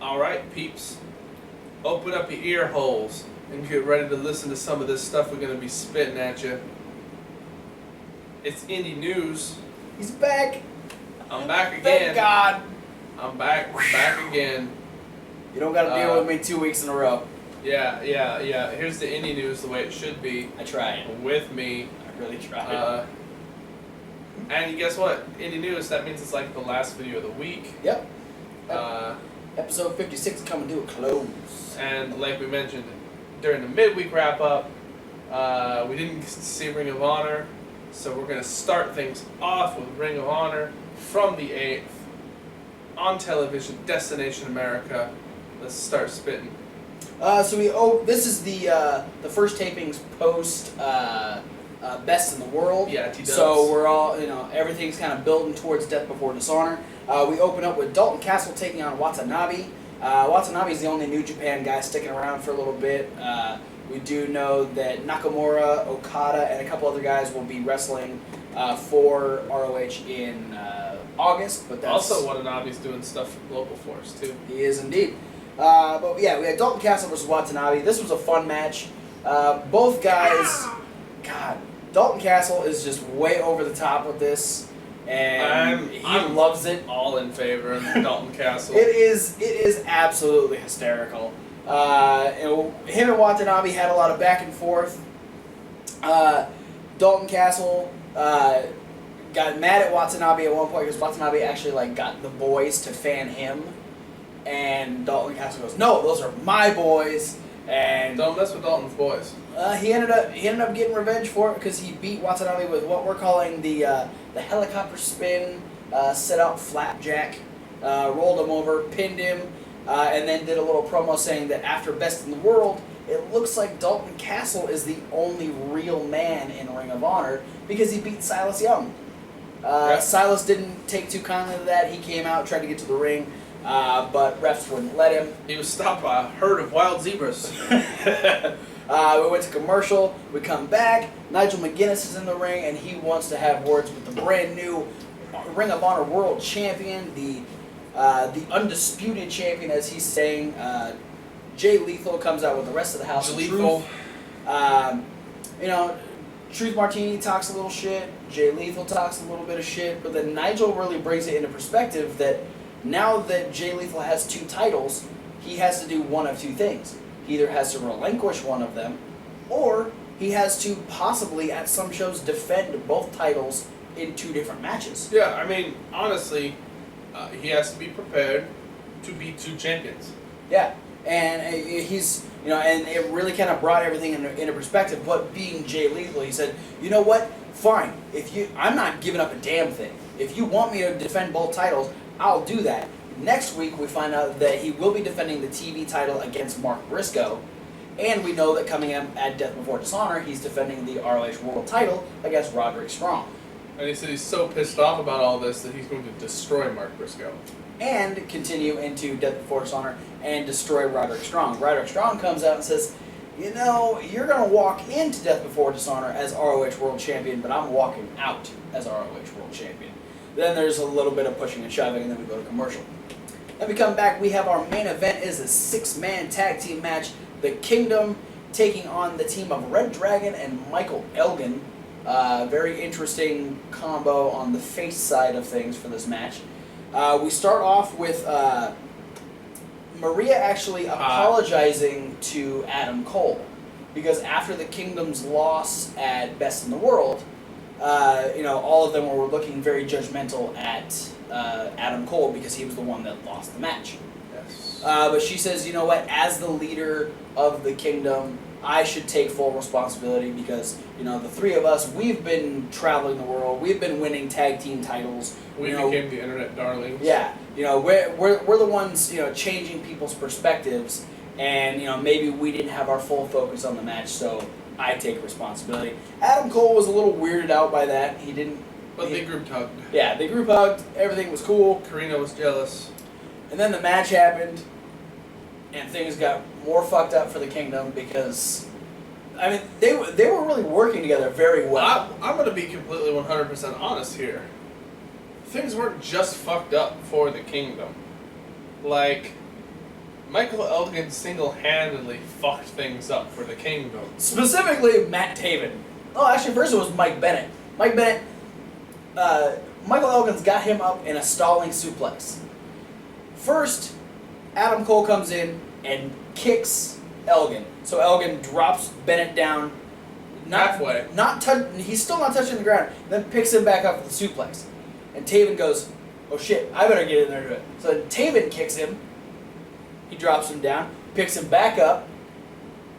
Alright, peeps. Open up your ear holes and get ready to listen to some of this stuff we're going to be spitting at you. It's Indy News. He's back. I'm back again. Thank God. I'm back again. You don't got to deal with me 2 weeks in a row. Yeah. Here's the Indy News the way it should be. I tried. With me. I really tried. And guess what? Indy News, that means it's like the last video of the week. Yep. Episode 56 coming to a close. And like we mentioned during the midweek wrap up, we didn't see Ring of Honor, so we're going to start things off with Ring of Honor from the 8th on television, Destination America. Let's start spitting. This is the first tapings post Best in the World. Yeah, T-dubs. So we're all, everything's kind of building towards Death Before Dishonor. We open up with Dalton Castle taking on Watanabe. Watanabe's the only New Japan guy sticking around for a little bit. We do know that Nakamura, Okada, and a couple other guys will be wrestling for ROH in August. But that's also, Watanabe's doing stuff local for us too. He is indeed. But yeah, we had Dalton Castle versus Watanabe. This was a fun match. Both guys, God, Dalton Castle is just way over the top with this, and he loves it. All in favor of Dalton Castle. It is absolutely hysterical. Him and Watanabe had a lot of back and forth. Dalton Castle got mad at Watanabe at one point because Watanabe actually got the boys to fan him, and Dalton Castle goes, "No, those are my boys." And don't mess with Dalton's boys. He ended up getting revenge for it because he beat Watanabe with what we're calling the helicopter spin, set out flapjack, rolled him over, pinned him, and then did a little promo saying that after Best in the World, it looks like Dalton Castle is the only real man in Ring of Honor because he beat Silas Young. Silas didn't take too kindly to that. He came out, tried to get to the ring, but refs wouldn't let him. He was stopped by a herd of wild zebras. We went to commercial. We come back. Nigel McGuinness is in the ring, and he wants to have words with the brand new Ring of Honor World Champion, the undisputed champion, as he's saying. Jay Lethal comes out with the rest of the house. Lethal. Truth Martini talks a little shit. Jay Lethal talks a little bit of shit, but then Nigel really brings it into perspective that now that Jay Lethal has 2 titles, he has to do one of 2 things. He either has to relinquish one of them, or he has to possibly, at some shows, defend both titles in 2 different matches. Yeah, I mean, honestly, he has to be prepared to beat 2 champions. Yeah, and he's, and it really kind of brought everything into perspective. But being Jay Lethal, he said, you know what? Fine. I'm not giving up a damn thing. If you want me to defend both titles, I'll do that. Next week, we find out that he will be defending the TV title against Mark Briscoe, and we know that coming up at Death Before Dishonor, he's defending the ROH World title against Roderick Strong. And he said he's so pissed off about all this that he's going to destroy Mark Briscoe. And continue into Death Before Dishonor and destroy Roderick Strong. Roderick Strong comes out and says, you're going to walk into Death Before Dishonor as ROH World Champion, but I'm walking out as ROH World Champion. Then there's a little bit of pushing and shoving, and then we go to commercial. Then we come back, we have our main event is a 6-man tag team match. The Kingdom taking on the team of Red Dragon and Michael Elgin. Very interesting combo on the face side of things for this match. We start off with Maria actually apologizing to Adam Cole. Because after the Kingdom's loss at Best in the World, all of them were looking very judgmental at Adam Cole because he was the one that lost the match. Yes. But she says, you know what, as the leader of the Kingdom, I should take full responsibility because, the 3 of us, we've been traveling the world, we've been winning tag team titles. We became the internet darlings. Yeah, we're the ones, changing people's perspectives, and, maybe we didn't have our full focus on the match, so I take responsibility. Adam Cole was a little weirded out by that. He didn't... But they group hugged. Yeah, they group hugged. Everything was cool. Karina was jealous. And then the match happened, and things got more fucked up for the Kingdom because, they were really working together very well. I'm going to be completely 100% honest here. Things weren't just fucked up for the Kingdom. Michael Elgin single-handedly fucked things up for the Kingdom. Specifically, Matt Taven. Oh, actually, first it was Mike Bennett. Mike Bennett, Michael Elgin's got him up in a stalling suplex. First, Adam Cole comes in and kicks Elgin. So Elgin drops Bennett down. Halfway. He's still not touching the ground. Then picks him back up with the suplex. And Taven goes, oh shit, I better get in there and do it. So then Taven kicks him. He drops him down, picks him back up.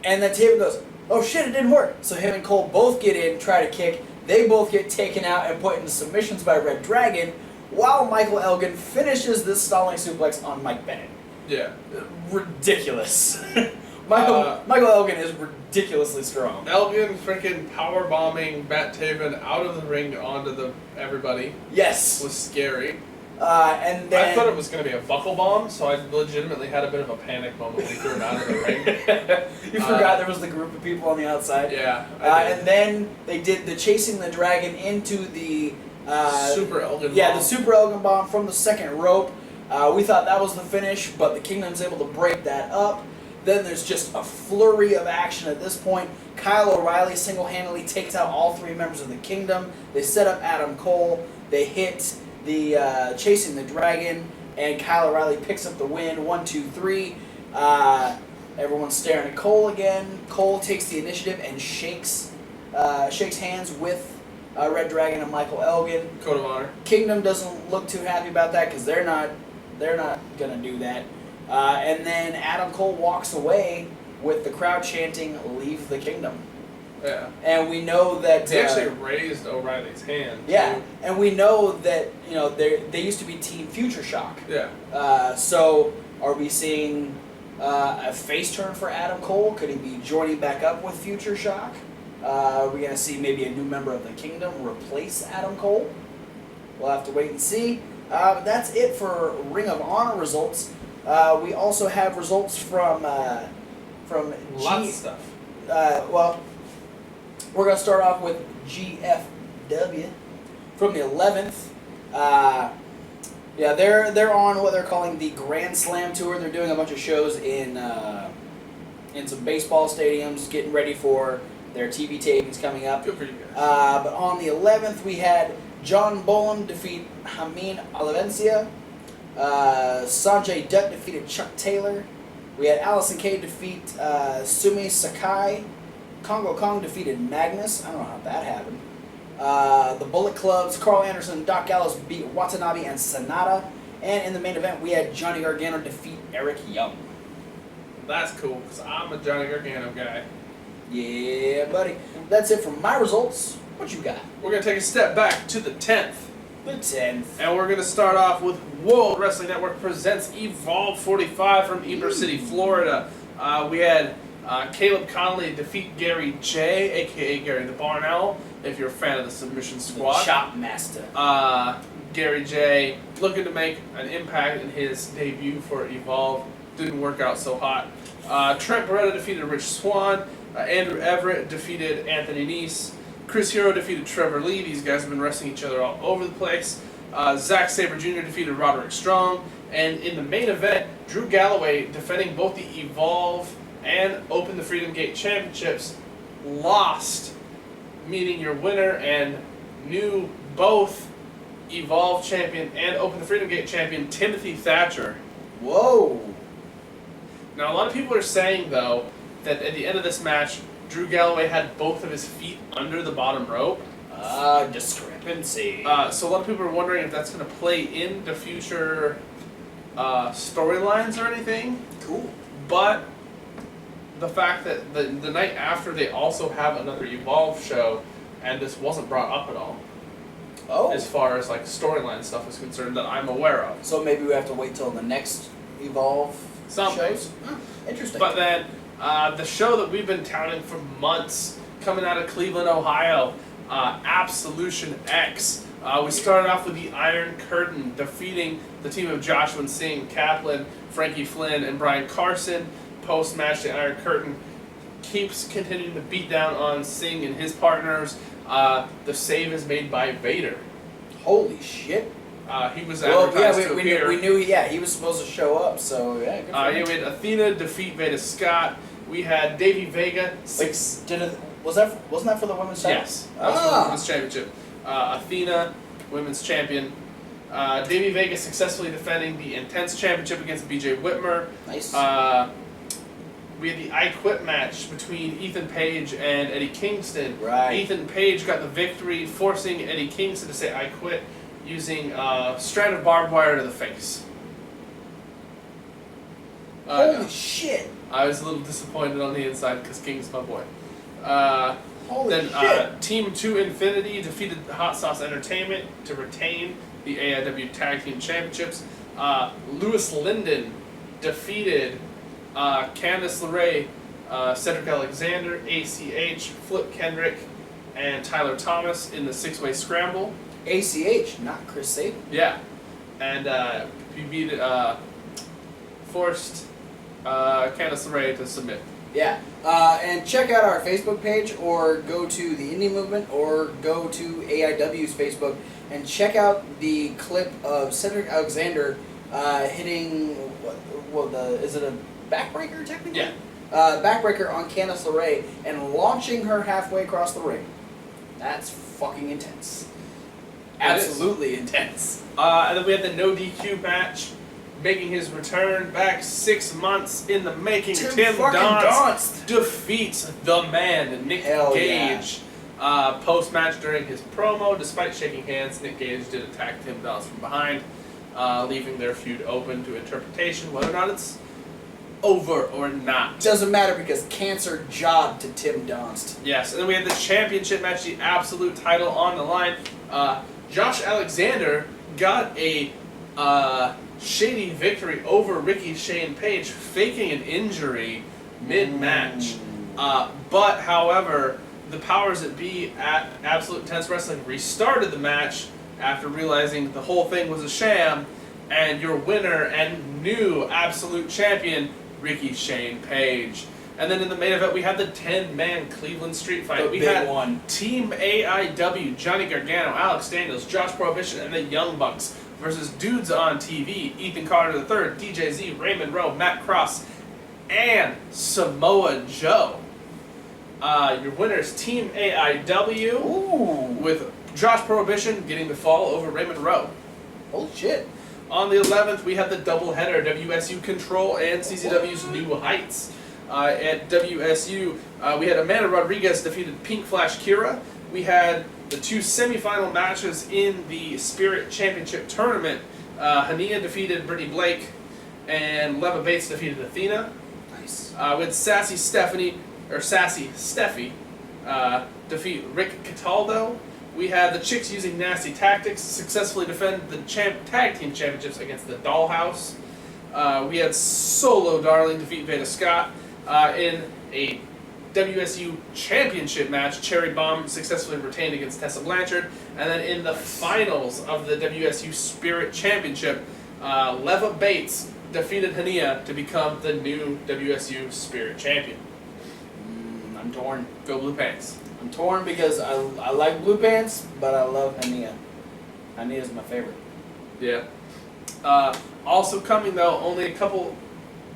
And then Taven goes, oh shit, it didn't work. So him and Cole both get in, try to kick. They both get taken out and put into submissions by Red Dragon, while Michael Elgin finishes this stalling suplex on Mike Bennett. Yeah. Ridiculous. Michael Elgin is ridiculously strong. Elgin freaking powerbombing Matt Taven out of the ring onto everybody. Yes. Was scary. And then I thought it was going to be a buckle bomb, so I legitimately had a bit of a panic moment when he threw him out of the ring. You forgot there was the group of people on the outside. Yeah. And then they did the chasing the dragon into the Super Elgin bomb. Yeah, the Super Elgin bomb from the second rope. We thought that was the finish, but the Kingdom's able to break that up. Then there's just a flurry of action at this point. Kyle O'Reilly single-handedly takes out all three members of the Kingdom. They set up Adam Cole. They hit the Chasing the Dragon, and Kyle O'Reilly picks up the win. 1, 2, 3. Everyone's staring at Cole again. Cole takes the initiative and shakes hands with Red Dragon and Michael Elgin. Code of Honor. Kingdom doesn't look too happy about that because they're not gonna do that. And then Adam Cole walks away with the crowd chanting, "Leave the Kingdom." Yeah. And we know that He actually raised O'Reilly's hand. yeah, too. and we know that they used to be Team Future Shock. Yeah. So are we seeing a face turn for Adam Cole? Could he be joining back up with Future Shock? Are we gonna see maybe a new member of the Kingdom replace Adam Cole? We'll have to wait and see. But that's it for Ring of Honor results. We also have results from Lots of stuff. Well, we're going to start off with GFW from the 11th. Yeah, they're on what they're calling the Grand Slam Tour. They're doing a bunch of shows in some baseball stadiums, getting ready for their TV tapings coming up. Good for you guys. But on the 11th, we had John Bolam defeat Jamin Olivencia. Sanjay Dutt defeated Chuck Taylor. We had Allison Kay defeat Sumi Sakai. Congo Kong defeated Magnus. I don't know how that happened. The Bullet Club's Carl Anderson and Doc Gallows beat Watanabe and Sanada. And in the main event, we had Johnny Gargano defeat Eric Young. That's cool, because I'm a Johnny Gargano guy. Yeah, buddy. That's it for my results. What you got? We're going to take a step back to the 10th. The 10th. And we're going to start off with World Wrestling Network presents Evolve 45 from Ybor City, Florida. We had Caleb Conley defeat Gary J, a.k.a. Gary the Barn Owl, if you're a fan of the Submission Squad. The Chop Master. Gary J looking to make an impact in his debut for Evolve. Didn't work out so hot. Trent Beretta defeated Rich Swann. Andrew Everett defeated Anthony Nese. Chris Hero defeated Trevor Lee. These guys have been wrestling each other all over the place. Zack Sabre Jr. defeated Roderick Strong. And in the main event, Drew Galloway, defending both the Evolve and Open the Freedom Gate championships, lost, meaning your winner and new both Evolve champion and Open the Freedom Gate champion, Timothy Thatcher. Whoa. Now, a lot of people are saying, though, that at the end of this match, Drew Galloway had both of his feet under the bottom rope. Discrepancy. So a lot of people are wondering if that's going to play into future storylines or anything. Cool. But the fact that the night after they also have another Evolve show, and this wasn't brought up at all. Oh. As far as like storyline stuff is concerned that I'm aware of. So maybe we have to wait till the next Evolve Something. shows? Interesting. But then, the show that we've been touting for months, coming out of Cleveland, Ohio, Absolution X. We started off with the Iron Curtain, defeating the team of Joshua Singh, Kaplan, Frankie Flynn, and Brian Carson. Post-match, the Iron Curtain keeps continuing to beat down on Singh and his partners. The save is made by Vader. Holy shit. He was Well, advertised yeah, to we appear. knew he was supposed to show up, so yeah, good for Yeah, him. we had Athena defeat Veda Scott. We had Davey Vega. Wasn't that for the women's title? Yes, that was for the women's championship. Athena, women's champion. Davey Vega successfully defending the Intense Championship against BJ Whitmer. Nice. We had the I Quit match between Ethan Page and Eddie Kingston. Right. Ethan Page got the victory, forcing Eddie Kingston to say I quit using a strand of barbed wire to the face. Holy shit! I was a little disappointed on the inside because King's my boy. Holy Then shit! Team 2 Infinity defeated Hot Sauce Entertainment to retain the AIW Tag Team Championships. Lewis Linden defeated Candice LeRae, Cedric Alexander, ACH, Flip Kendrick, and Tyler Thomas in the 6-way scramble. ACH, not Chris Sabin. Yeah. And he beat, forced Candice LeRae to submit. Yeah. And check out our Facebook page, or go to the Indie Movement, or go to AIW's Facebook, and check out the clip of Cedric Alexander hitting, is it a backbreaker technically? Yeah. Backbreaker on Candice LeRae and launching her halfway across the ring. That's fucking intense. Absolutely intense. And then we had the no DQ match, making his return back 6 months in the making. Tim Donst defeats the man, Nick Gage. Post-match during his promo, despite shaking hands, Nick Gage did attack Tim Donst from behind, leaving their feud open to interpretation, whether or not it's over or not. Doesn't matter because cancer jobbed to Tim Donst. Yes, and then we had the championship match, the absolute title on the line. Josh Alexander got a shady victory over Ricky Shane Page, faking an injury mid-match. But, however, the powers that be at Absolute Intense Wrestling restarted the match after realizing the whole thing was a sham, and your winner and new Absolute Champion, Ricky Shane Page. And then in the main event, we had the 10-man Cleveland Street Fight. We had Team AIW, Johnny Gargano, Alex Daniels, Josh Prohibition, and the Young Bucks versus Dudes on TV, Ethan Carter III, DJ Z, Raymond Rowe, Matt Cross, and Samoa Joe. Your winners, Team AIW, with Josh Prohibition getting the fall over Raymond Rowe. Holy shit. On the 11th, we had the doubleheader, WSU Control and CZW's New Heights. At WSU, we had Amanda Rodriguez defeated Pink Flash Kira. We had the 2 semifinal matches in the Spirit Championship Tournament. Hania defeated Brittany Blake, and Leva Bates defeated Athena. Nice. With Sassy Steffi defeat Rick Cataldo. We had the Chicks using nasty tactics successfully defend the tag team championships against the Dollhouse. We had Solo Darling defeat Veda Scott in a WSU championship match. Cherry Bomb successfully retained against Tessa Blanchard. And then in the finals of the WSU Spirit Championship, Leva Bates defeated Hania to become the new WSU Spirit Champion. I'm torn. Go Blue Pants. I'm torn because I like Blue Pants, but I love Hania. Hania's my favorite. Yeah. Also coming, though, only a couple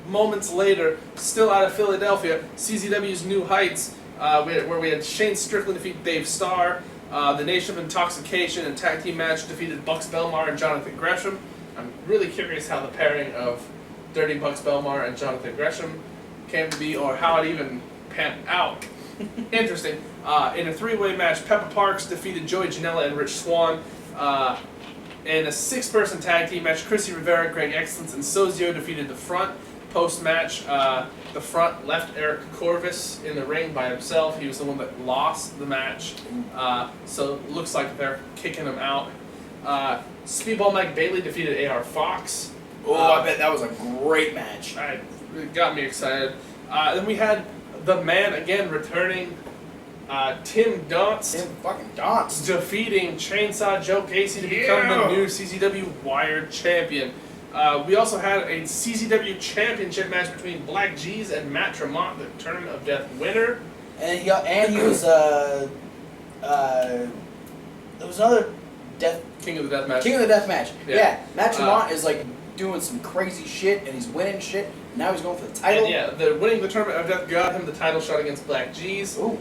moments later, still out of Philadelphia, CZW's New Heights, where we had Shane Strickland defeat Dave Starr. The Nation of Intoxication and tag team match defeated Bucks Belmar and Jonathan Gresham. I'm really curious how the pairing of Dirty Bucks Belmar and Jonathan Gresham came to be, or how it even panned out. Interesting. In a 3-way match, Peppa Parks defeated Joey Janela and Rich Swann. In a 6-person tag team match, Chrissy Rivera, Greg Excellence, and Sozio defeated the Front. Post-match, the Front left Eric Corvus in the ring by himself. He was the one that lost the match. So it looks like they're kicking him out. Speedball Mike Bailey defeated AR Fox. I bet that was a great match. It got me excited. Then we had the man again returning, Tim Donst. Tim fucking Donst. Defeating Chainsaw Joe Casey to become the new CZW Wired Champion. We also had a CZW Championship match between Black G's and Matt Tremont, the Tournament of Death winner. And he was there was another King of the Death Match. King of the Death Match. Yeah. Matt Tremont is like doing some crazy shit, and he's winning shit. And now he's going for the title. And the winning the Tournament of Death got him the title shot against Black G's. Ooh.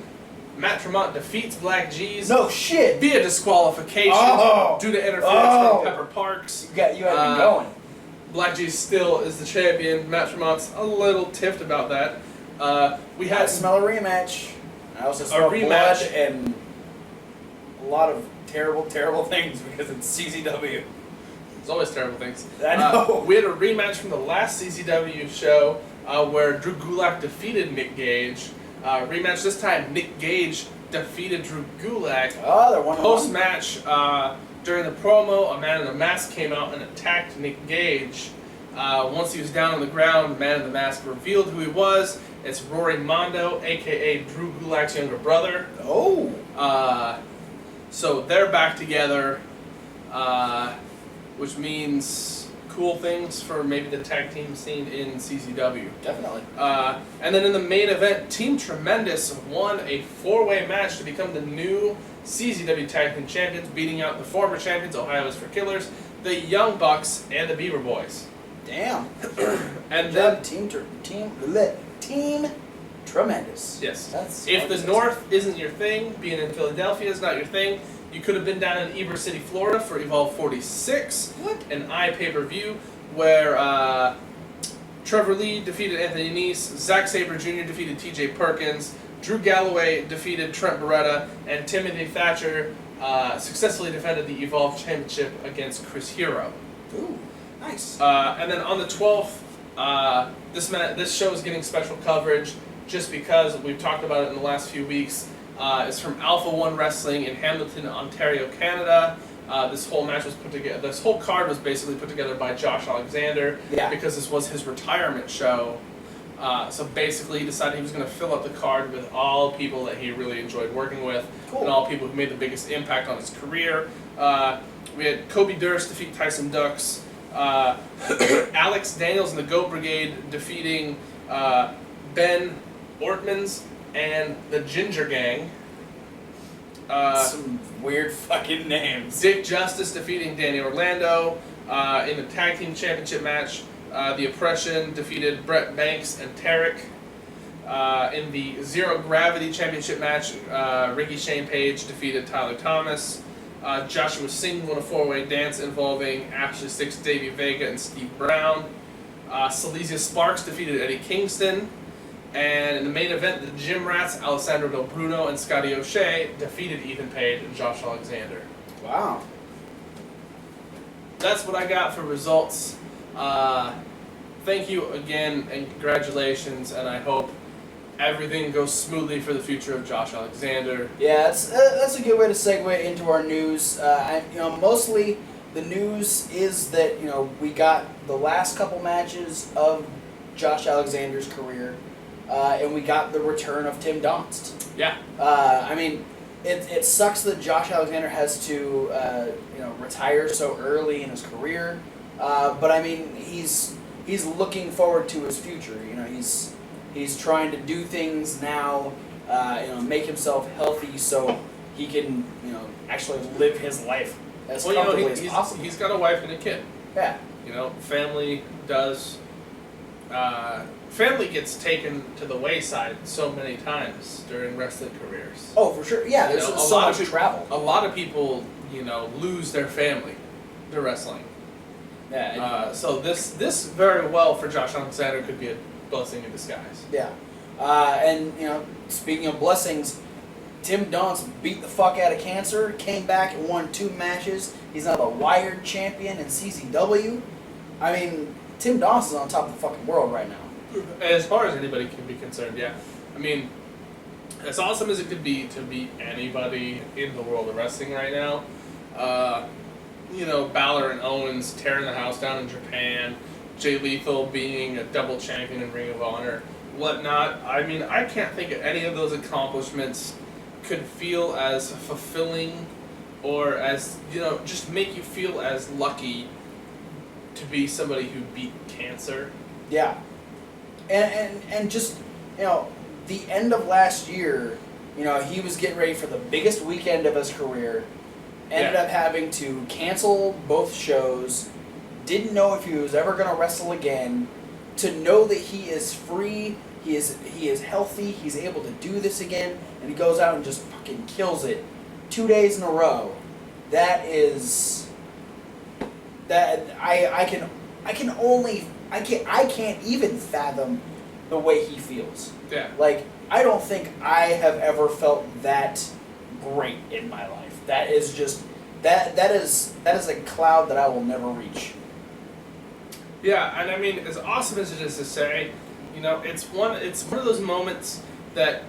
Matt Tremont defeats Black G's. No shit. Via disqualification due to interference from Pepper Parks. You had me going. Black G still is the champion. Matt Tremont's a little tiffed about that. We had I smell a rematch. I also smell blood and a lot of terrible, terrible things because it's CZW. There's always terrible things. I know. We had a rematch from the last CZW show where Drew Gulak defeated Nick Gage. Rematch this time, Nick Gage defeated Drew Gulak. Oh, they're 1-1. Post-match, during the promo, a man in a mask came out and attacked Nick Gage. Once he was down on the ground, the man in the mask revealed who he was. It's Rory Mondo, a.k.a. Drew Gulak's younger brother. Oh. So they're back together, which means cool things for maybe the tag team scene in CZW. Definitely. And then in the main event, Team Tremendous won a 4-way match to become the new CZW Tag Team Champions, beating out the former champions, Ohio is for Killers, the Young Bucks, and the Beaver Boys. Damn. And then Team Tremendous. Yes. That's if the North isn't your thing, being in Philadelphia is not your thing, you could have been down in Ybor City, Florida for Evolve 46, an pay-per-view where Trevor Lee defeated Anthony Nese, Zack Sabre Jr. defeated TJ Perkins, Drew Galloway defeated Trent Beretta, and Timothy Thatcher successfully defended the Evolve Championship against Chris Hero. Ooh, nice. And then on the 12th, this show is getting special coverage just because we've talked about it in the last few weeks. It's from Alpha One Wrestling in Hamilton, Ontario, Canada. This whole match was put together. This whole card was basically put together by Josh Alexander because this was his retirement show. So basically, he decided he was going to fill up the card with all people that he really enjoyed working with, and all people who made the biggest impact on his career. We had Kobe Durst defeat Tyson Dux. Alex Daniels and the Goat Brigade defeating Ben Ortmans and the Ginger Gang. Some weird fucking names. Dick Justice defeating Danny Orlando in the Tag Team Championship match. The Oppression defeated Brett Banks and Tarek. In the Zero Gravity Championship match, Ricky Shane Page defeated Tyler Thomas. Joshua Singh won a 4-way dance involving Ashley Six, Davey Vega, and Steve Brown. Silesia Sparks defeated Eddie Kingston. And in the main event, the Gym Rats, Alessandro Del Bruno and Scotty O'Shea defeated Ethan Page and Josh Alexander. Wow. That's what I got for results. Thank you again and congratulations, and I hope everything goes smoothly for the future of Josh Alexander. Yeah, that's a good way to segue into our news. Mostly the news is that we got the last couple matches of Josh Alexander's career, and we got the return of Tim Donst. Yeah. It sucks that Josh Alexander has to retire so early in his career, but he's looking forward to his future. He's trying to do things now, make himself healthy so he can actually live his life as comfortably as possible. He's got a wife and a kid. Yeah. Family does. Family gets taken to the wayside so many times during wrestling careers. Oh, for sure. Yeah, there's so much travel. A lot of people, lose their family to wrestling. Yeah. So this very well for Josh Alexander could be a blessing in disguise. Yeah. And speaking of blessings, Tim Donst beat the fuck out of cancer, came back and won 2 matches. He's now the Wired champion in CZW. Tim Donst is on top of the fucking world right now. As far as anybody can be concerned, yeah. As awesome as it could be to beat anybody in the world of wrestling right now, Balor and Owens tearing the house down in Japan, Jay Lethal being a double champion in Ring of Honor, whatnot. I can't think of any of those accomplishments could feel as fulfilling or as, just make you feel as lucky to be somebody who beat cancer. Yeah. And just, the end of last year, he was getting ready for the biggest weekend of his career, ended up having to cancel both shows, didn't know if he was ever going to wrestle again, to know that he is free, he is healthy, he's able to do this again, and he goes out and just fucking kills it 2 days in a row. That is... That I can't even fathom the way he feels. Yeah. Like, I don't think I have ever felt that great in my life. That is just that is a cloud that I will never reach. Yeah, and I mean, as awesome as it is to say, you know, it's one of those moments that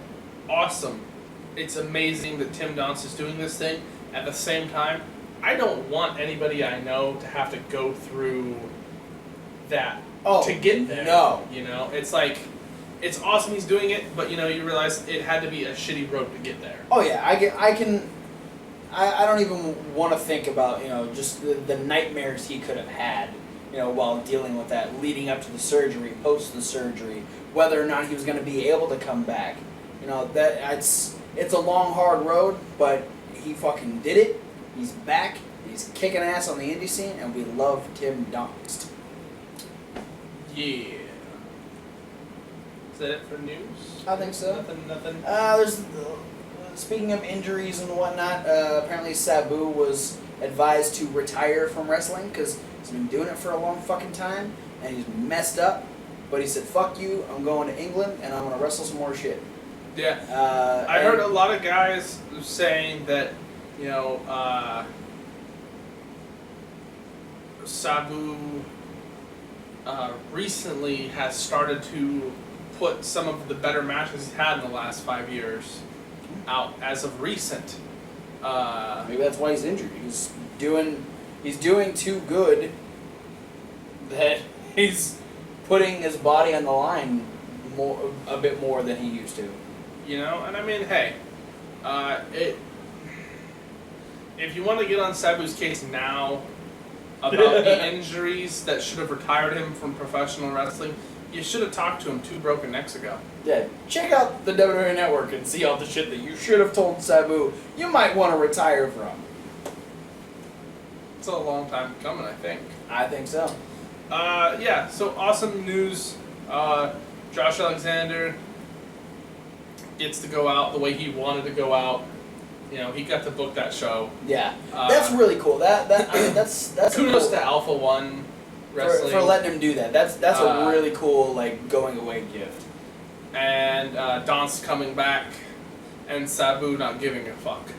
awesome. It's amazing that Tim Donst is doing this thing. At the same time, I don't want anybody I know to have to go through that to get there. No. You know, it's like, it's awesome he's doing it, but you know, you realize it had to be a shitty road to get there. Oh yeah, I don't even want to think about, you know, just the nightmares he could have had, you know, while dealing with that, leading up to the surgery, post the surgery, whether or not he was going to be able to come back. You know, it's a long, hard road, but he fucking did it. He's back. He's kicking ass on the indie scene, and we love Tim Donst. Yeah. Is that it for news? I think so. Nothing. There's speaking of injuries and whatnot. Apparently, Sabu was advised to retire from wrestling because he's been doing it for a long fucking time, and he's messed up. But he said, "Fuck you! I'm going to England, and I'm gonna wrestle some more shit." Yeah. I heard a lot of guys saying that, you know, Sabu recently has started to put some of the better matches he's had in the last 5 years out as of recent. Maybe that's why he's injured. He's doing too good that he's putting his body on the line a bit more than he used to. You know, and I mean, hey, if you want to get on Sabu's case now about the injuries that should have retired him from professional wrestling, you should have talked to him 2 broken necks ago. Yeah, check out the WWE Network and see all the shit that you should have told Sabu you might want to retire from. It's a long time coming, I think. I think so. Yeah, so awesome news. Josh Alexander gets to go out the way he wanted to go out. You know, he got to book that show. Yeah, that's really cool. That's kudos cool. to Alpha One Wrestling for letting him do that. That's a really cool going away gift. And Donst coming back, and Sabu not giving a fuck.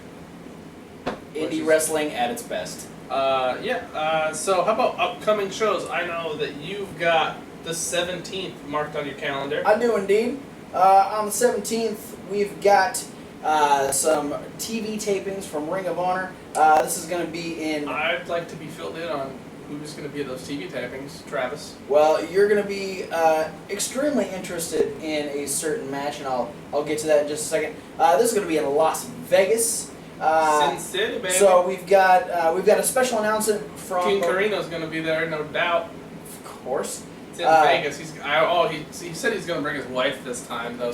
Indie wrestling at its best. So how about upcoming shows? I know that you've got the 17th marked on your calendar. I do indeed. On the 17th, we've got some TV tapings from Ring of Honor. This is going to be in... I'd like to be filled in on who's going to be at those TV tapings. Travis. Well, you're going to be extremely interested in a certain match, and I'll get to that in just a second. This is going to be in Las Vegas. Sin City, baby. So we've got a special announcement from... King Carino's going to be there, no doubt. Of course. It's in Vegas. He said he's going to bring his wife this time, though.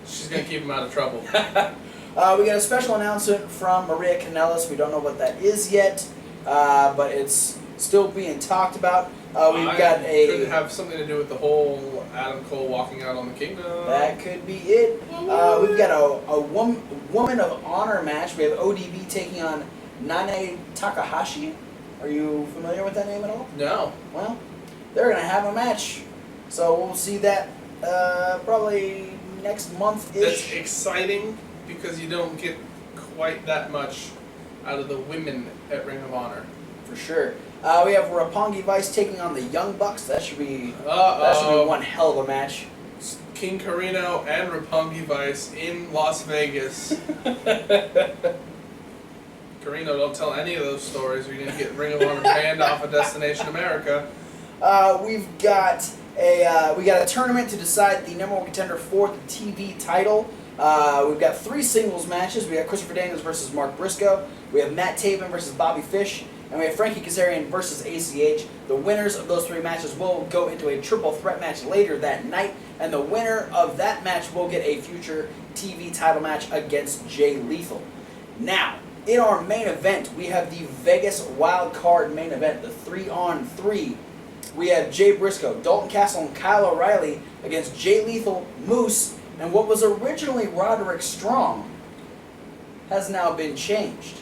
She's going to keep him out of trouble. We got a special announcement from Maria Kanellis. We don't know what that is yet, but it's still being talked about. Could have something to do with the whole Adam Cole walking out on the Kingdom. That could be it. We've got a Woman of Honor match. We have ODB taking on Nane Takahashi. Are you familiar with that name at all? No. Well, they're going to have a match. So we'll see that probably next month-ish. That's exciting because you don't get quite that much out of the women at Ring of Honor. For sure. We have Roppongi Vice taking on the Young Bucks. That should be one hell of a match. King Carino and Roppongi Vice in Las Vegas. Carino, don't tell any of those stories or you're going to get Ring of Honor banned off of Destination America. We've got a tournament to decide the number 1 contender for the TV title. We've got 3 singles matches. We got Christopher Daniels versus Mark Briscoe. We have Matt Taven versus Bobby Fish. And we have Frankie Kazarian versus ACH. The winners of those 3 matches will go into a triple threat match later that night. And the winner of that match will get a future TV title match against Jay Lethal. Now, In our main event, we have the Vegas Wild Card main event, the 3-on-3. We have Jay Briscoe, Dalton Castle, and Kyle O'Reilly against Jay Lethal, Moose, and what was originally Roderick Strong has now been changed.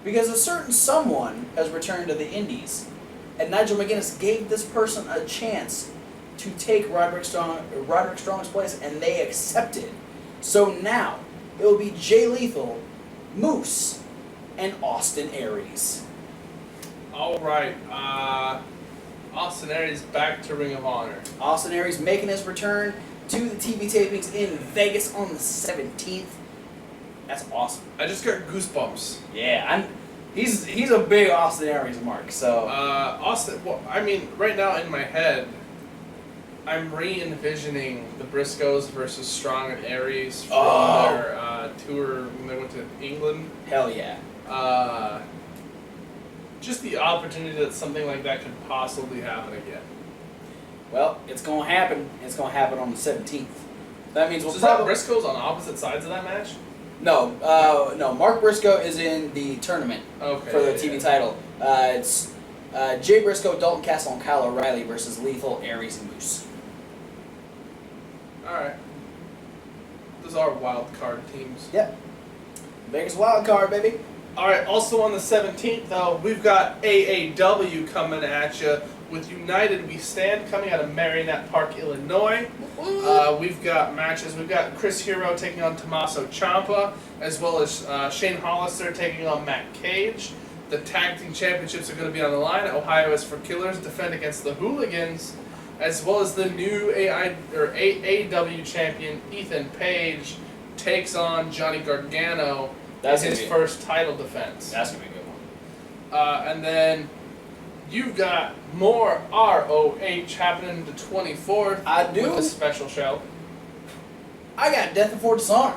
Because a certain someone has returned to the Indies, and Nigel McGuinness gave this person a chance to take Roderick Strong's place, and they accepted. So now, it will be Jay Lethal, Moose, and Austin Aries. All right. Austin Aries back to Ring of Honor. Austin Aries making his return to the TV tapings in Vegas on the 17th. That's awesome. I just got goosebumps. Yeah, he's a big Austin Aries mark. So Austin. Well, I mean, right now in my head, I'm re-envisioning the Briscoes versus Strong and Aries from their tour when they went to England. Hell yeah. Just the opportunity that something like that could possibly happen again. Well, it's gonna happen. It's gonna happen on the 17th. That means we'll So is that Briscoes on opposite sides of that match? No, no. Mark Briscoe is in the tournament for the TV title. It's Jay Briscoe, Dalton Castle, and Kyle O'Reilly versus Lethal, Aries, and Moose. All right. Those are wild card teams. Yep. Vegas wild card, baby. All right. Also on the 17th, though, we've got AAW coming at you with United We Stand coming out of Marionette Park, Illinois. We've got matches. We've got Chris Hero taking on Tommaso Ciampa, as well as Shane Hollister taking on Matt Cage. The tag team championships are going to be on the line. Ohio is for Killers defend against the Hooligans, as well as the new AAW champion Ethan Page takes on Johnny Gargano in his first title defense. That's gonna be a good one. And then you've got more ROH happening the 24th. I do. With a special show. I got Death Before Dishonor.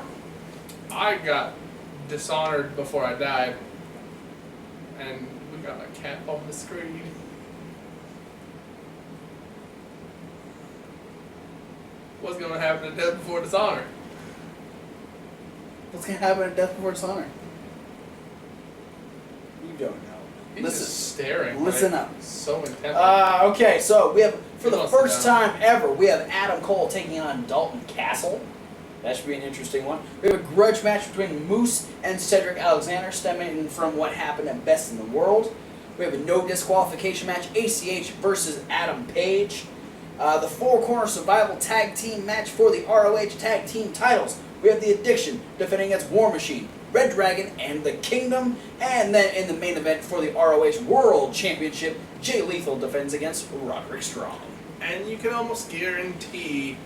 I got dishonored before I died. And we got a cat on the screen. What's going to happen at Death Before Dishonor? What's gonna happen at Death Before Dishonor? You don't know. He's just staring. Listen up. So intently. Okay, so we have, for He the wants to first know. time ever, we have Adam Cole taking on Dalton Castle. That should be an interesting one. We have a grudge match between Moose and Cedric Alexander, stemming from what happened at Best in the World. We have a no disqualification match, ACH versus Adam Page. The Four Corner Survival Tag Team match for the ROH Tag Team titles. We have the Addiction defending against War Machine, Red Dragon, and the Kingdom. And then in the main event for the ROH World Championship, Jay Lethal defends against Roderick Strong. And you can almost guarantee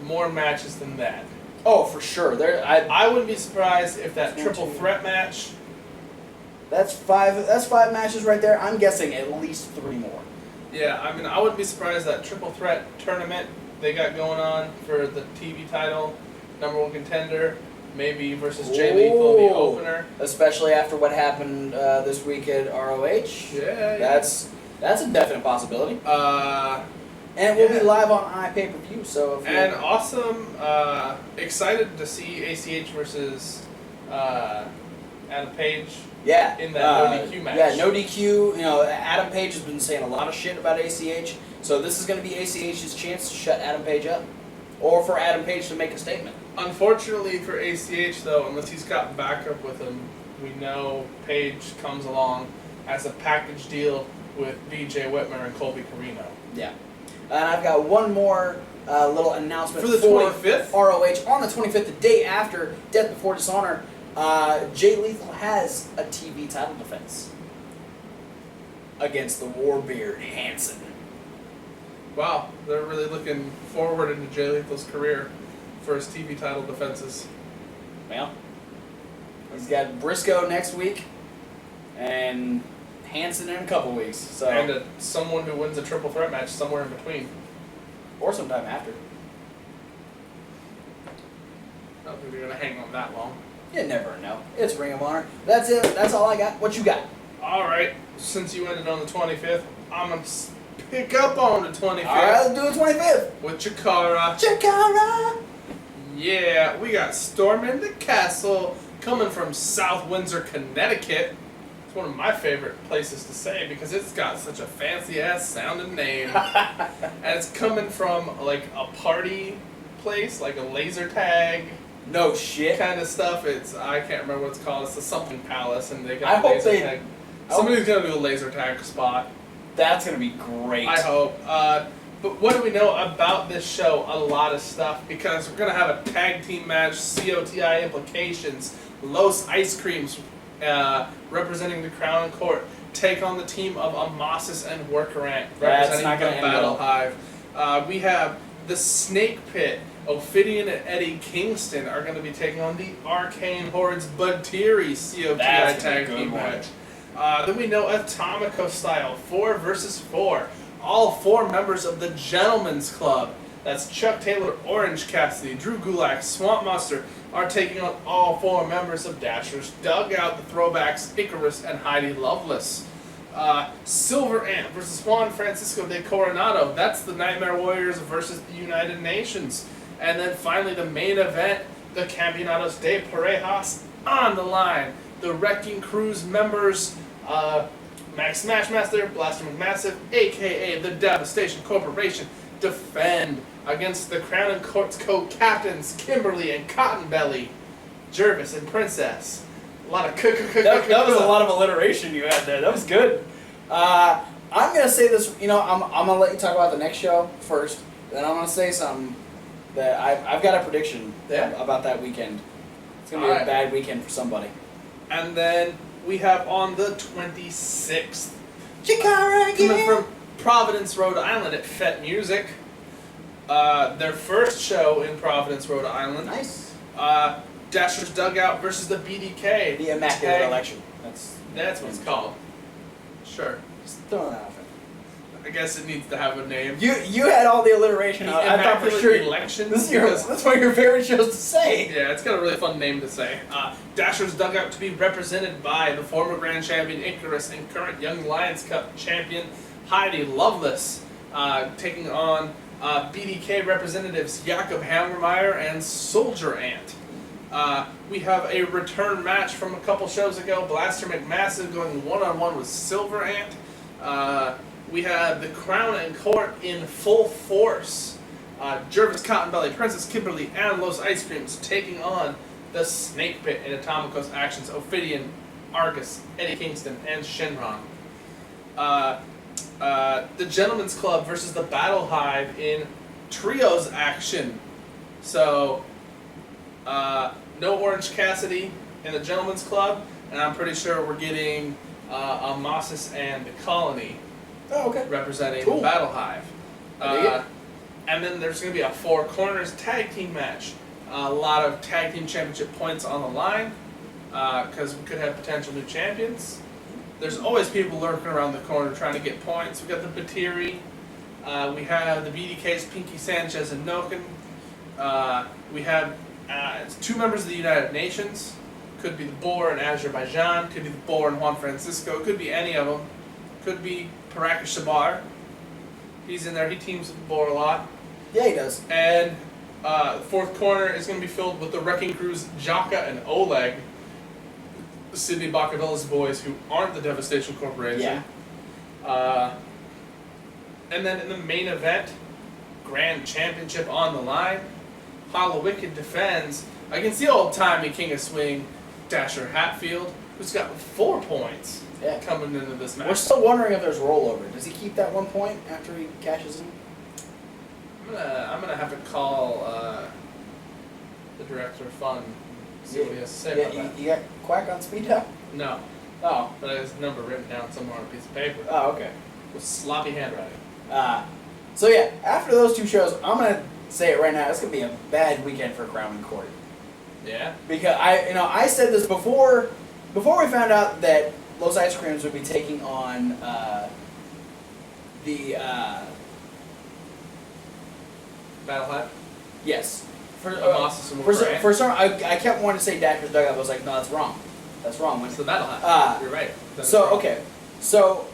more matches than that. Oh, for sure. I wouldn't be surprised if that triple threat match. That's five matches right there. I'm guessing at least 3 more. Yeah, I mean, I wouldn't be surprised that triple threat tournament they got going on for the TV title, #1 contender, maybe versus Jay Lethal, the opener. Especially after what happened this week at ROH. Yeah. That's a definite possibility. And we'll be live on iPay-per-view, so and awesome, excited to see ACH versus Adam Page. Yeah. In that no DQ match. Yeah, no DQ. You know, Adam Page has been saying a lot of shit about ACH, so this is going to be ACH's chance to shut Adam Page up, or for Adam Page to make a statement. Unfortunately for ACH, though, unless he's got backup with him, we know Page comes along as a package deal with BJ Whitmer and Colby Carino. Yeah. And I've got one more little announcement for the 25th? ROH. On the 25th, the day after Death Before Dishonor, Jay Lethal has a TV title defense against the Warbeard Hansen. Wow, they're really looking forward into Jay Lethal's career for his TV title defenses. Well, he's got Briscoe next week and Hansen in a couple weeks. So and someone who wins a triple threat match somewhere in between. Or sometime after. I don't think they're going to hang on that long. You never know. It's Ring of Honor. That's it. That's all I got. What you got? Alright, since you ended on the 25th, I'm going to pick up on the 25th. Alright, let's do the 25th. With Chikara. Chikara! Yeah, we got Storming the Castle coming from South Windsor, Connecticut. It's one of my favorite places to say because it's got such a fancy ass sounding name. And it's coming from like a party place, like a laser tag No shit. kind of stuff. I can't remember what it's called. It's the something palace, and they I got hope laser they- tag. Somebody's gonna do a laser tag spot. That's gonna be great. I hope. But what do we know about this show? A lot of stuff, because we're gonna have a tag team match, COTI implications. Los Ice Creams, representing the Crown and Court, take on the team of Amasis and Workerant, representing not gonna the end Battle well. Hive. We have the Snake Pit. Ophidian and Eddie Kingston are going to be taking on the Arcane Hordes Budtiri COTI That's a tag good team one. match. Then we know Atomico style, 4 versus 4. All 4 members of the Gentlemen's Club, that's Chuck Taylor, Orange Cassidy, Drew Gulak, Swamp Monster, are taking on all 4 members of Dasher's Dugout, the Throwbacks, Icarus, and Heidi Lovelace. Silver Ant versus Juan Francisco de Coronado, that's the Nightmare Warriors versus the United Nations. And then finally the main event, the Campeonatos de Parejas on the line. The Wrecking Crew's members, Max Smashmaster, Blaster McMassive, aka the Devastation Corporation, defend against the Crown and Court's co-captains, Kimberly and Cottonbelly, Jervis and Princess. A lot of That was a lot of alliteration you had there. That was good. I'm gonna say this. I'm gonna let you talk about the next show first. Then I'm gonna say something that I've got a prediction about that weekend. It's gonna be a bad weekend for somebody. And then we have on the 26th, Chikara coming again. from Providence, Rhode Island at Fete Music. Their first show in Providence, Rhode Island. Nice. Dasher's Dugout versus the BDK. The Immaculate Tag- Election. That's what it's called. Sure. Just throwing that out there. I guess it needs to have a name. You had all the alliteration. The I thought for Immaculate sure. Election. That's one of your favorite shows to say. Yeah, it's got a really fun name to say. Dasher's Dugout to be represented by the former Grand Champion Icarus and current Young Lions Cup Champion Heidi Lovelace, taking on BDK representatives Jakob Hammermeyer and Soldier Ant. We have a return match from a couple shows ago. Blaster McMassive going one-on-one with Silver Ant. We have the Crown and Court in full force. Jervis Cottonbelly, Princess Kimberly, and Los Ice Creams taking on the Snake Pit in Atomico's actions, Ophidian, Argus, Eddie Kingston, and Shenron. The Gentlemen's Club versus the Battle Hive in trios action. So, no Orange Cassidy in the Gentlemen's Club, and I'm pretty sure we're getting Amasis and the Colony Oh, okay. representing Cool. the Battle Hive. I dig it. And then there's going to be a 4 corners tag team match. A lot of tag team championship points on the line, because we could have potential new champions. There's always people lurking around the corner trying to get points. We got the Batiri. We have the BDK's Pinky Sanchez and Noken. We have 2 members of the United Nations. Could be the Boer in Azerbaijan. Could be the Boer in Juan Francisco. Could be any of them. Could be Paraka Shabar. He's in there. He teams with the Boer a lot. Yeah, he does. And the 4th corner is going to be filled with the Wrecking Crew's Jaka and Oleg, Sidney Bakavilla's boys, who aren't the Devastation Corporation. Yeah. And then in the main event, Grand Championship on the line, Hollow Wicked defends against the old-timey King of Swing, Dasher Hatfield, who's got 4 points coming into this match. We're still wondering if there's rollover. Does he keep that 1 point after he cashes in? I'm gonna have to call the director of fun, see what he has to say about that. You got Quack on speed dial? No, Oh. but his number written down somewhere on a piece of paper Oh, okay. with sloppy handwriting. So yeah, after those 2 shows, I'm gonna say it right now. It's gonna be a bad weekend for Crown and Court. Yeah. Because I said this before we found out that Los Ice Creams would be taking on the Battle Hive. yes for Amasis and for Wolverine. some I kept wanting to say Dasher's Dugout. But I was like, no, that's wrong. That's wrong. It's the Battle Hive. You're right. So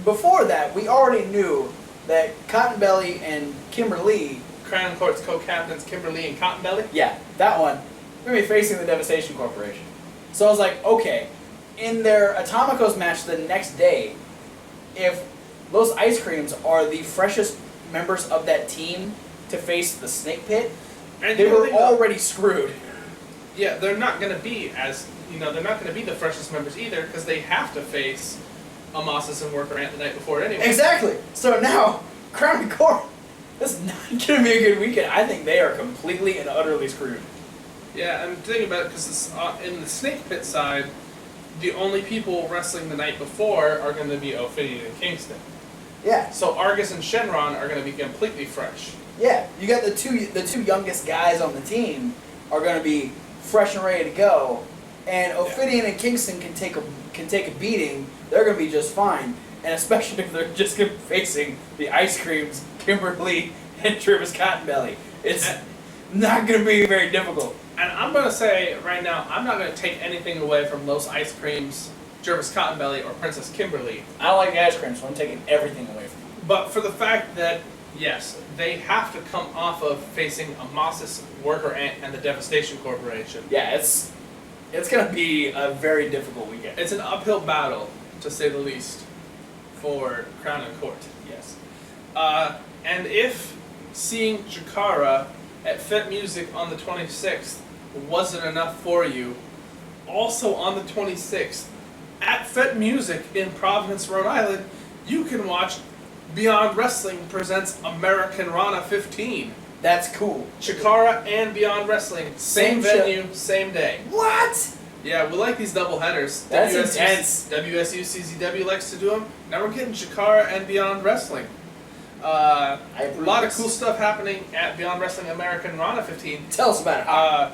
before that, we already knew that Cottonbelly and Kimberly, Crown and Court's co-captains Kimberly and Cottonbelly. yeah, that one, going to be facing the Devastation Corporation. So I was like, okay, in their Atomicos match the next day, if Los Ice Creams are the freshest members of that team to face the Snake Pit, And they you know, were already screwed. Yeah, they're not going to be they're not going to be the freshest members either because they have to face Amasis and Worker Ant the night before anyway. Exactly. So now, Crown and Core, this is not going to be a good weekend. I think they are completely and utterly screwed. Yeah, I'm thinking about it because in the Snake Pit side, the only people wrestling the night before are going to be Ophidian and Kingston. Yeah. So Argus and Shenron are going to be completely fresh. Yeah. You got the two youngest guys on the team are going to be fresh and ready to go, and Ophidian and Kingston can take a beating. They're going to be just fine, and especially if they're just facing the Ice Creams, Kimberly, and Travis Cottonbelly. It's not going to be very difficult. And I'm going to say right now, I'm not going to take anything away from Los Ice Creams, Jervis Cottonbelly, or Princess Kimberly. I don't like ice cream, so I'm taking everything away from them. But for the fact that, yes, they have to come off of facing Amasis, Worker Ant, and the Devastation Corporation. Yeah, it's going to be a very difficult weekend. It's an uphill battle, to say the least, for Crown and Court. Yes. And if seeing Chikara at Fet Music on the 26th wasn't enough for you, also on the 26th, at Fet Music in Providence, Rhode Island, you can watch Beyond Wrestling presents American Rana 15. That's cool. Chikara and Beyond Wrestling, same venue, same day. What? Yeah, we like these double headers. That's intense. WSU CZW likes to do them. Now we're getting Chikara and Beyond Wrestling. A lot of cool stuff happening at Beyond Wrestling American Rana 15. Tell us about it.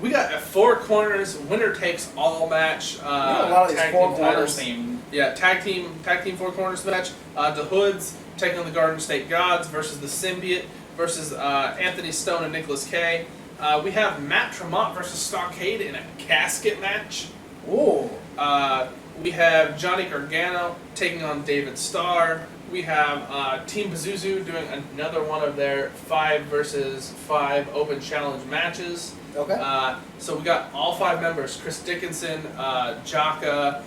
We got a Four Corners winner takes all match. A lot of these tag Four team Corners titles. theme. Yeah, tag team Four Corners match. The Hoods taking on the Garden State Gods versus the Symbiote versus Anthony Stone and Nicholas Kay. We have Matt Tremont versus Stockade in a casket match. Ooh. We have Johnny Gargano taking on David Starr. We have Team Pazuzu doing another one of their 5 versus 5 open challenge matches. Okay. So we got all 5 members: Chris Dickinson, Jaka,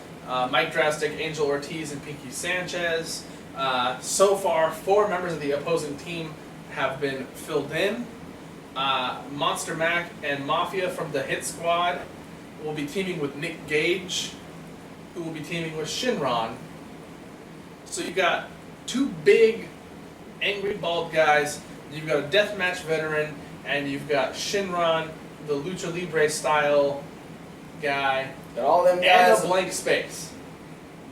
Mike Drastic, Angel Ortiz, and Pinky Sanchez. So far, 4 members of the opposing team have been filled in. Monster Mac and Mafia from the Hit Squad will be teaming with Nick Gage, who will be teaming with Shinron. So you got 2 big, angry bald guys. You've got a deathmatch veteran, and you've got Shinron, the Lucha Libre style guy, Got all them and guys. a blank space.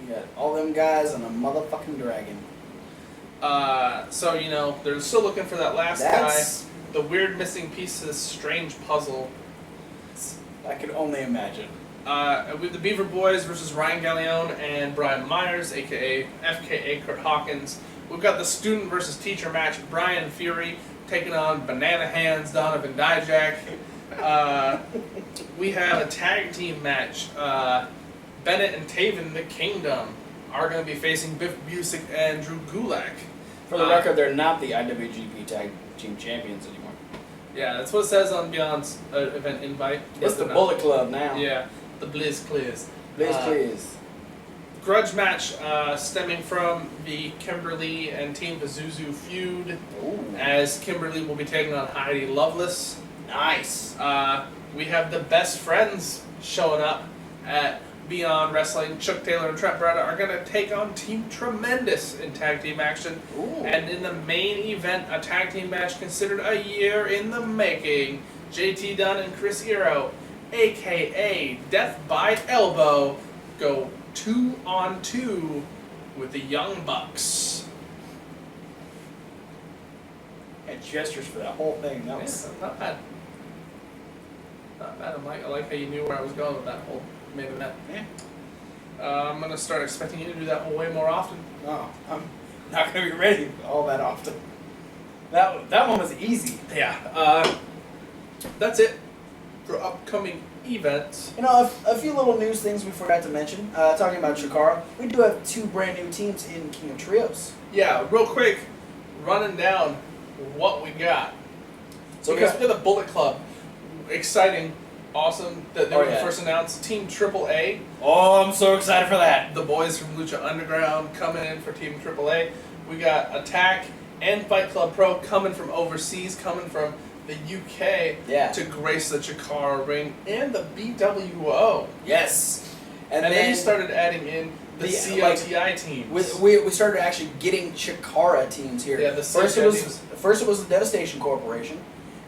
You got all them guys and a motherfucking dragon. So, they're still looking for that last That's- guy. The weird missing piece to this strange puzzle. I could only imagine. With the Beaver Boys versus Ryan Gallione and Brian Myers, aka FKA Kurt Hawkins. We've got the student versus teacher match. Brian Fury taking on Banana Hands, Donovan Dijak. We have a tag team match. Bennett and Taven, the Kingdom, are going to be facing Biff Busick and Drew Gulak. For the record, they're not the IWGP Tag Team Champions anymore. Yeah, that's what it says on Beyond's event invite. It's the Bullet Club now. Yeah, the Blizz Cliz. Please. Grudge match stemming from the Kimberly and Team Pazuzu feud, Ooh. as Kimberly will be taking on Heidi Lovelace. Nice. We have the Best Friends showing up at Beyond Wrestling. Chuck Taylor and Trent Beretta are going to take on Team Tremendous in tag team action. Ooh. And in the main event, a tag team match considered a year in the making, JT Dunn and Chris Hero, aka Death by Elbow, go 2-on-2 with the Young Bucks. And gestures for that whole thing. That was Not bad. Not bad. I like how you knew where I was going with that whole main event. yeah. I'm going to start expecting you to do that one way more often. No, I'm not going to be ready all that often. That one was easy. Yeah. That's it for upcoming events. A few little news things we forgot to mention. Talking about Chikara, we do have 2 brand new teams in King of Trios. Yeah, real quick, running down what we got. So because we got the Bullet Club. Exciting. Awesome that they were the first announced. Team AAA. Oh, I'm so excited for that. The boys from Lucha Underground coming in for Team AAA. We got Attack and Fight Club Pro coming from overseas, coming from the UK to grace the Chikara ring and the BWO. Yes. And then you started adding in the COTI teams. We started actually getting Chikara teams here. Yeah, the first it was the Devastation Corporation.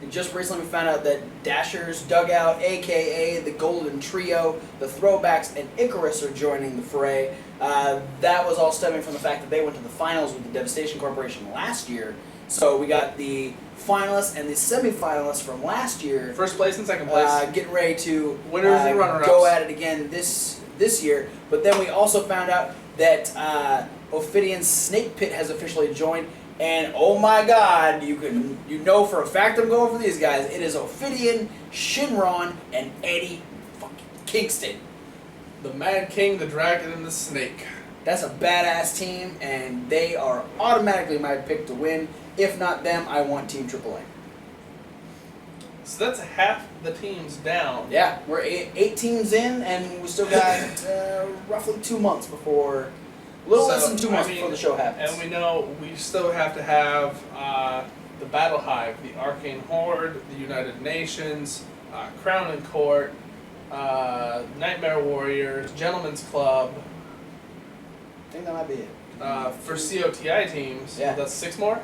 And just recently we found out that Dasher's Dugout, a.k.a. the Golden Trio, the Throwbacks, and Icarus are joining the fray. That was all stemming from the fact that they went to the finals with the Devastation Corporation last year. So we got the finalists and the semi-finalists from last year. First place and second place. Getting ready to winners and runner-ups. Go at it again this year. But then we also found out that Ophidion's Snake Pit has officially joined. And oh my God, you know for a fact I'm going for these guys. It is Ophidian, Shinron, and Eddie fucking Kingston. The Mad King, the Dragon, and the Snake. That's a badass team, and they are automatically my pick to win. If not them, I want Team AAA. So that's half the teams down. Yeah, we're eight teams in, and we still got roughly 2 months before... A little less than 2 months before the show happens. And we know we still have to have the Battle Hive, the Arcane Horde, the United Nations, Crown and Court, Nightmare Warriors, Gentlemen's Club. I think that might be it. For COTI teams, that's 6 more?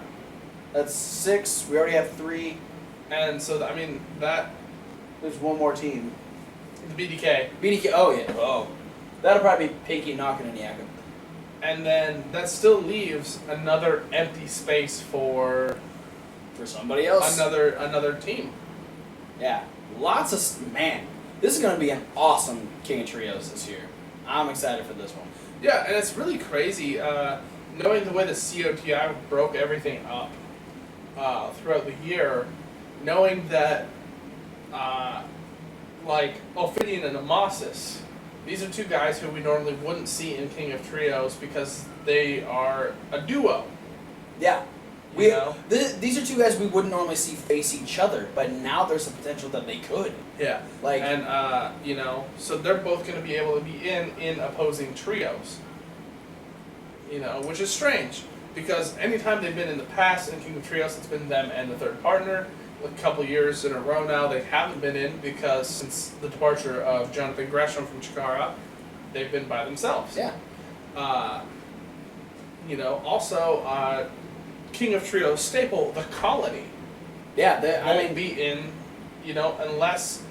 That's 6. We already have 3. And so, There's one more team. The BDK. BDK, oh yeah. Oh. That'll probably be Pinky knocking and yakking. And then that still leaves another empty space for somebody else. Another team. Yeah. Lots of this is gonna be an awesome King of Trios this year. I'm excited for this one. Yeah, and it's really crazy, knowing the way the COTI broke everything up throughout the year, knowing that like Ophidian and Amasis, these are 2 guys who we normally wouldn't see in King of Trios because they are a duo. Yeah. These are 2 guys we wouldn't normally see face each other, but now there's a potential that they could. Yeah. So they're both going to be able to be in opposing trios. Which is strange because anytime they've been in the past in King of Trios, it's been them and the third partner. A couple years in a row now they haven't been in because since the departure of Jonathan Gresham from Chikara, they've been by themselves. Yeah. Also King of Trios staple, the Colony. Yeah, won't be in, unless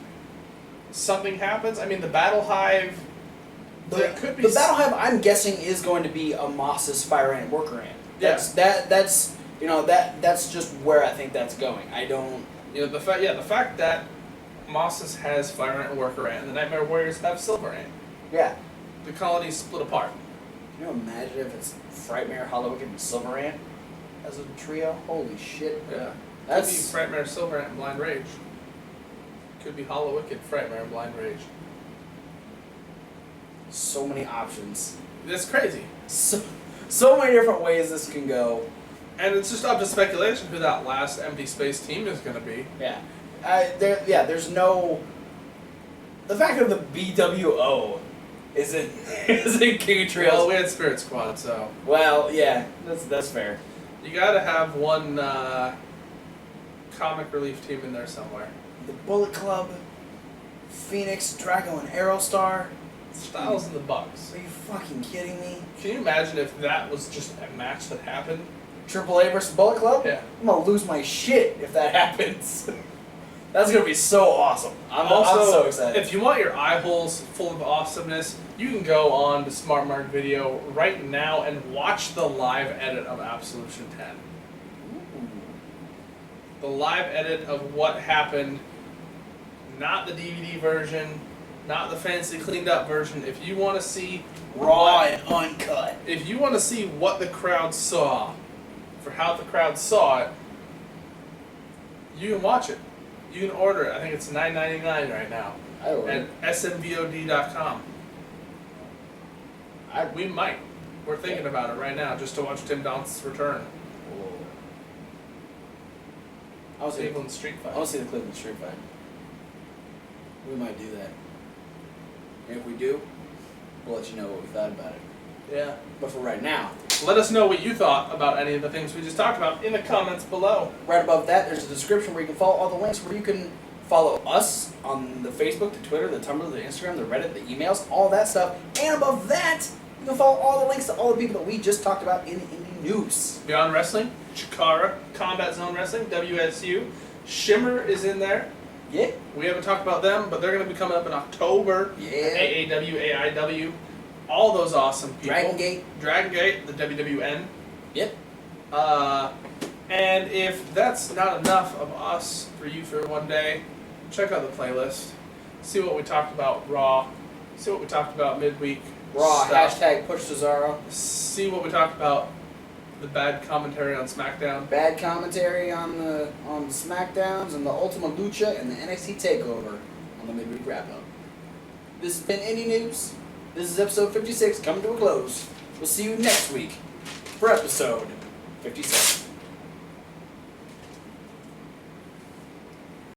something happens. I mean, the Battle Hive. There could be the Battle Hive. I'm guessing is going to be a Moss's Fire Ant Worker Ant. That's just where I think that's going. I don't... the fact that Moss's has Fire Ant and Worker Ant, and the Nightmare Warriors have Silver Ant. Yeah. The colony's split apart. Can you imagine if it's Frightmare, Hollowicked, and Silver Ant as a trio? Holy shit. Yeah. Could be Frightmare, Silver Ant, and Blind Rage. Could be Hollowicked, Frightmare, and Blind Rage. So many options. That's crazy. So many different ways this can go. And it's just up to speculation who that last empty space team is going to be. Yeah. There's no... The fact that the BWO isn't King of Trios. Well, we had Spirit Squad, so... Well, yeah, that's fair. You got to have one comic relief team in there somewhere. The Bullet Club, Phoenix, Draco, and Aerostar. Styles and the Bucks. Are you fucking kidding me? Can you imagine if that was just a match that happened? AAA versus Bullet Club? Yeah. I'm gonna lose my shit if that happens. That's gonna be so awesome. I'm so excited. If you want your eye holes full of awesomeness, you can go on to Smart Mark Video right now and watch the live edit of Absolution 10. Ooh. The live edit of what happened, not the DVD version, not the fancy cleaned up version. If you want to see raw and uncut, if you want to see what the crowd saw, for how the crowd saw it, you can watch it. You can order it. I think it's $9.99 right now at smvod.com. We might. We're thinking about it right now just to watch Tim Donst's return. I want to see Cleveland Street I Fight. want to see the Cleveland Street Fight. We might do that. And if we do, we'll let you know what we thought about it. Yeah. But for right now, Let us know what you thought about any of the things we just talked about in the comments below. right above that, there's a description where you can follow all the links where you can follow us on the Facebook, the Twitter, the Tumblr, the Instagram, the Reddit, the emails, all that stuff. And above that, you can follow all the links to all the people that we just talked about in Indie News. Beyond Wrestling, Chikara, Combat Zone Wrestling, WSU. Shimmer is in there. Yeah. We haven't talked about them, but they're going to be coming up in October. Yeah. AAW, AIW, all those awesome people. Dragon Gate. the WWN. Yep. And if that's not enough of us for you for one day, check out the playlist. See what we talked about Raw. See what we talked about midweek. Raw, stuff. hashtag push Cesaro. See what we talked about the bad commentary on SmackDown. Bad commentary on the SmackDowns and the Ultima Lucha and the NXT Takeover on the midweek wrap up. This has been Indie News. This is episode 56 coming to a close. We'll see you next week for episode 57.